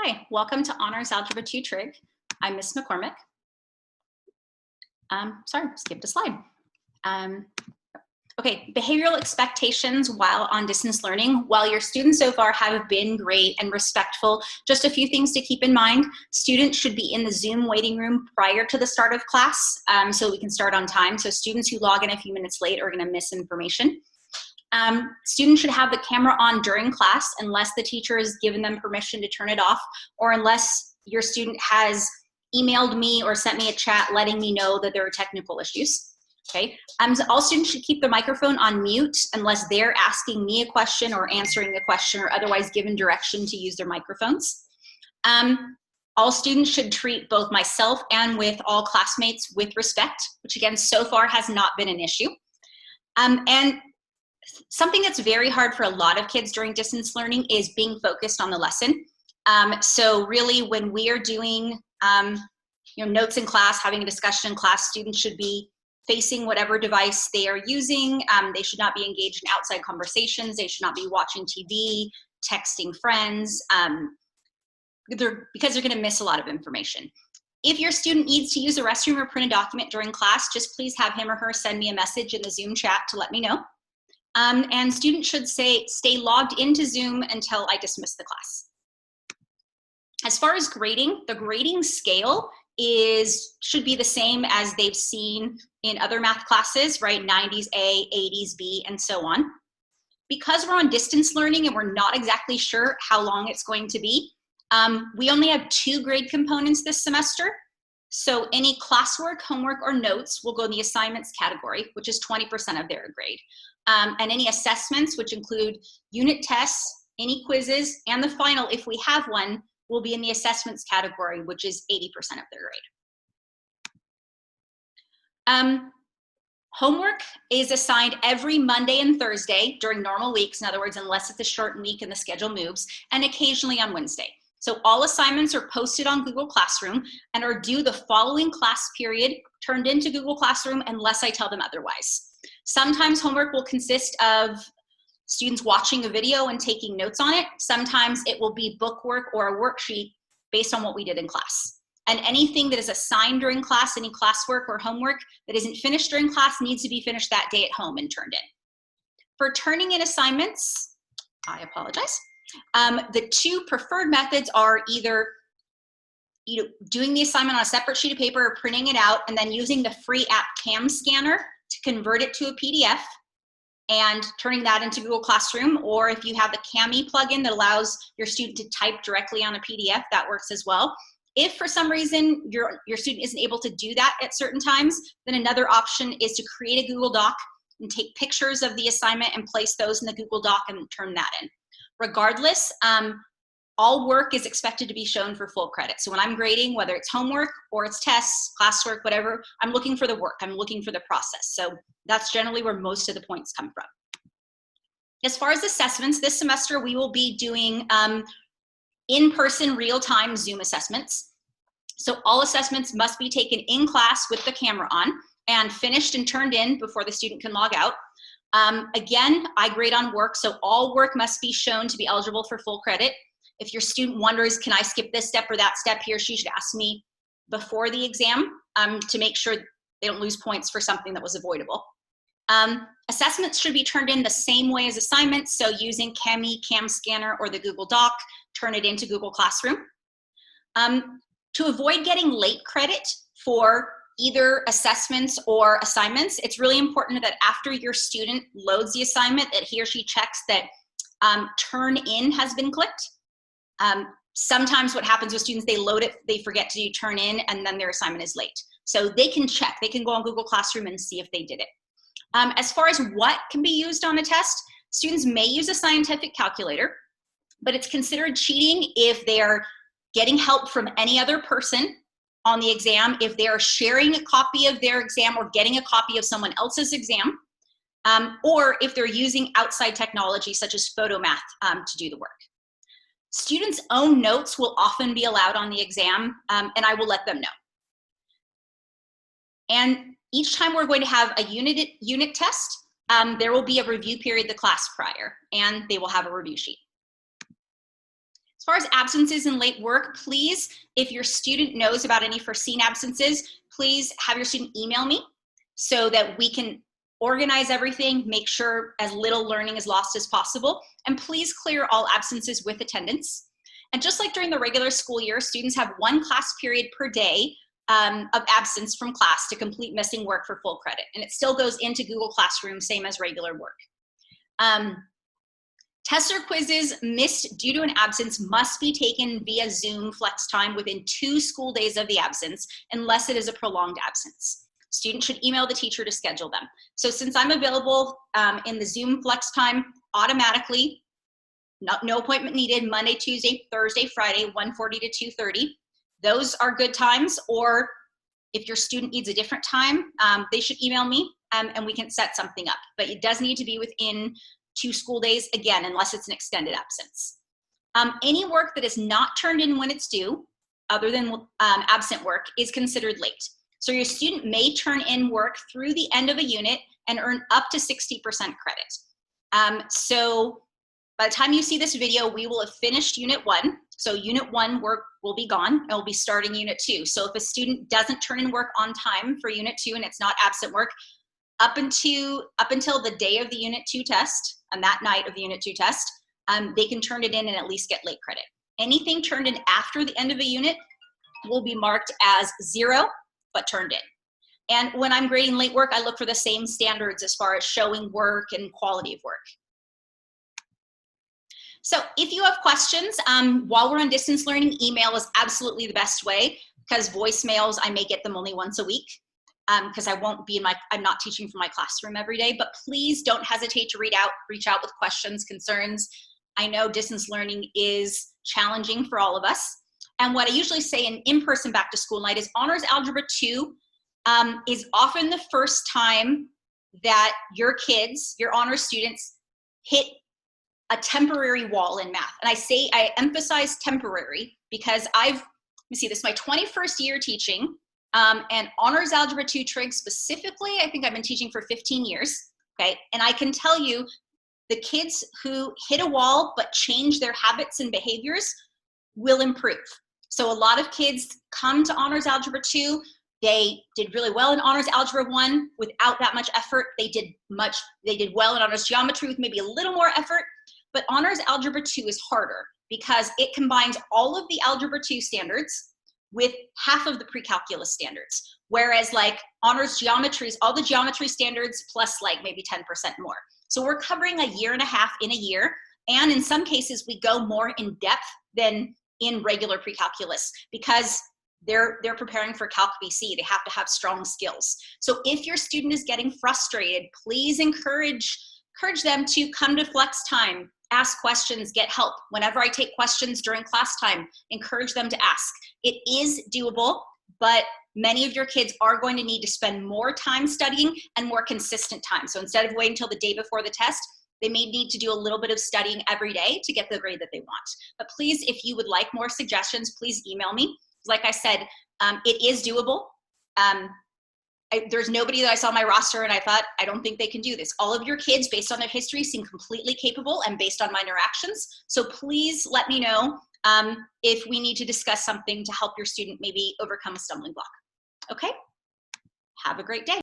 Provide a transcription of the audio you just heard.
Hi, welcome to Honors Algebra 2 Trig. I'm Miss McCormick. Sorry, skipped a slide. Okay, behavioral expectations while on distance learning. While your students so far have been great and respectful, just a few things to keep in mind. Students should be in the Zoom waiting room prior to the start of class so we can start on time. So students who log in a few minutes late are gonna miss information. Students should have the camera on during class unless the teacher has given them permission to turn it off, or unless your student has emailed me or sent me a chat letting me know that there are technical issues. Okay. All students should keep their microphone on mute unless they're asking me a question or answering a question or otherwise given direction to use their microphones. All students should treat both myself and with all classmates with respect, which again, so far has not been an issue. And something that's very hard for a lot of kids during distance learning is being focused on the lesson. So really when we are doing notes in class, having a discussion in class, students should be facing whatever device they are using. They should not be engaged in outside conversations. They should not be watching TV, texting friends, because they're gonna miss a lot of information. If your student needs to use a restroom or print a document during class, just please have him or her send me a message in the Zoom chat to let me know. And students should stay logged into Zoom until I dismiss the class. As far as grading, the grading scale should be the same as they've seen in other math classes, right? 90s A, 80s B, and so on. Because we're on distance learning and we're not exactly sure how long it's going to be, we only have 2 grade components this semester. So any classwork, homework, or notes will go in the assignments category, which is 20% of their grade. And any assessments, which include unit tests, any quizzes, and the final, if we have one, will be in the assessments category, which is 80% of their grade. Homework is assigned every Monday and Thursday during normal weeks, in other words, unless it's a short week and the schedule moves, and occasionally on Wednesday. So all assignments are posted on Google Classroom and are due the following class period, turned into Google Classroom unless I tell them otherwise. Sometimes homework will consist of students watching a video and taking notes on it. Sometimes it will be bookwork or a worksheet based on what we did in class. And anything that is assigned during class, any classwork or homework that isn't finished during class needs to be finished that day at home and turned in. For turning in assignments, I apologize. The 2 preferred methods are either doing the assignment on a separate sheet of paper or printing it out and then using the free app Cam Scanner to convert it to a PDF and turning that into Google Classroom, or if you have the Cami plugin that allows your student to type directly on a PDF, that works as well. If for some reason your student isn't able to do that at certain times, then another option is to create a Google Doc and take pictures of the assignment and place those in the Google Doc and turn that in. Regardless, all work is expected to be shown for full credit. So when I'm grading, whether it's homework or it's tests, classwork, whatever, I'm looking for the work, I'm looking for the process. So that's generally where most of the points come from. As far as assessments, this semester we will be doing in-person real-time Zoom assessments. So all assessments must be taken in class with the camera on and finished and turned in before the student can log out. Again, I grade on work, so all work must be shown to be eligible for full credit. If your student wonders, can I skip this step or that step, he or she should ask me before the exam to make sure they don't lose points for something that was avoidable. Assessments should be turned in the same way as assignments, so using Cami, Cam Scanner, or the Google Doc, turn it into Google Classroom. To avoid getting late credit for either assessments or assignments, it's really important that after your student loads the assignment, that he or she checks that turn in has been clicked. Sometimes what happens with students, they load it, they forget to do turn in, and then their assignment is late. So they can check, they can go on Google Classroom and see if they did it. As far as what can be used on a test, students may use a scientific calculator, but it's considered cheating if they are getting help from any other person on the exam, if they are sharing a copy of their exam or getting a copy of someone else's exam, or if they're using outside technology such as PhotoMath to do the work. Students' own notes will often be allowed on the exam, and I will let them know. And each time we're going to have a unit test, there will be a review period the class prior, and they will have a review sheet. far as absences and late work, please, if your student knows about any foreseen absences, please have your student email me so that we can organize everything, make sure as little learning is lost as possible, and please clear all absences with attendance. And just like during the regular school year, students have 1 class period per day of absence from class to complete missing work for full credit. And it still goes into Google Classroom, same as regular work. Tests or quizzes missed due to an absence must be taken via Zoom Flex Time within 2 school days of the absence, unless it is a prolonged absence. Students should email the teacher to schedule them. So since I'm available in the Zoom Flex Time automatically, no appointment needed, Monday, Tuesday, Thursday, Friday, 1:40 to 2:30. Those are good times, or if your student needs a different time, they should email me and we can set something up. But it does need to be within 2 school days, again, unless it's an extended absence. Any work that is not turned in when it's due, other than absent work, is considered late. So your student may turn in work through the end of a unit and earn up to 60% credit. So by the time you see this video, we will have finished Unit 1. So Unit 1 work will be gone, and we'll be starting Unit 2. So if a student doesn't turn in work on time for Unit 2 and it's not absent work, up until the day of the Unit 2 test, and that night of the Unit 2 test, they can turn it in and at least get late credit. Anything turned in after the end of a unit will be marked as 0, but turned in. And when I'm grading late work, I look for the same standards as far as showing work and quality of work. So if you have questions, while we're on distance learning, email is absolutely the best way, because voicemails, I may get them only once a week, because I'm not teaching from my classroom every day, but please don't hesitate to reach out with questions, concerns. I know distance learning is challenging for all of us. And what I usually say in in-person back to school night is Honors Algebra 2 is often the first time that your kids, your honors students, hit a temporary wall in math. And I emphasize temporary because let me see, this is my 21st year teaching, and Honors Algebra 2 Trig specifically, I think I've been teaching for 15 years, okay? And I can tell you, the kids who hit a wall but change their habits and behaviors will improve. So a lot of kids come to Honors Algebra 2, they did really well in Honors Algebra 1 without that much effort. They did well in Honors Geometry with maybe a little more effort, but Honors Algebra 2 is harder because it combines all of the Algebra 2 standards with half of the pre-calculus standards. Whereas like Honors Geometry is all the geometry standards plus like maybe 10% more. So we're covering 1.5 years in a year. And in some cases we go more in depth than in regular pre-calculus because they're preparing for Calc BC. They have to have strong skills. So if your student is getting frustrated, please encourage them to come to Flex Time, ask questions, get help. Whenever I take questions during class time, encourage them to ask. It is doable, but many of your kids are going to need to spend more time studying and more consistent time. So instead of waiting until the day before the test, they may need to do a little bit of studying every day to get the grade that they want. But please, if you would like more suggestions, please email me. Like I said, it is doable. There's nobody that I saw on my roster and I thought, I don't think they can do this. All of your kids, based on their history, seem completely capable and based on my interactions. So please let me know if we need to discuss something to help your student maybe overcome a stumbling block. Okay? Have a great day.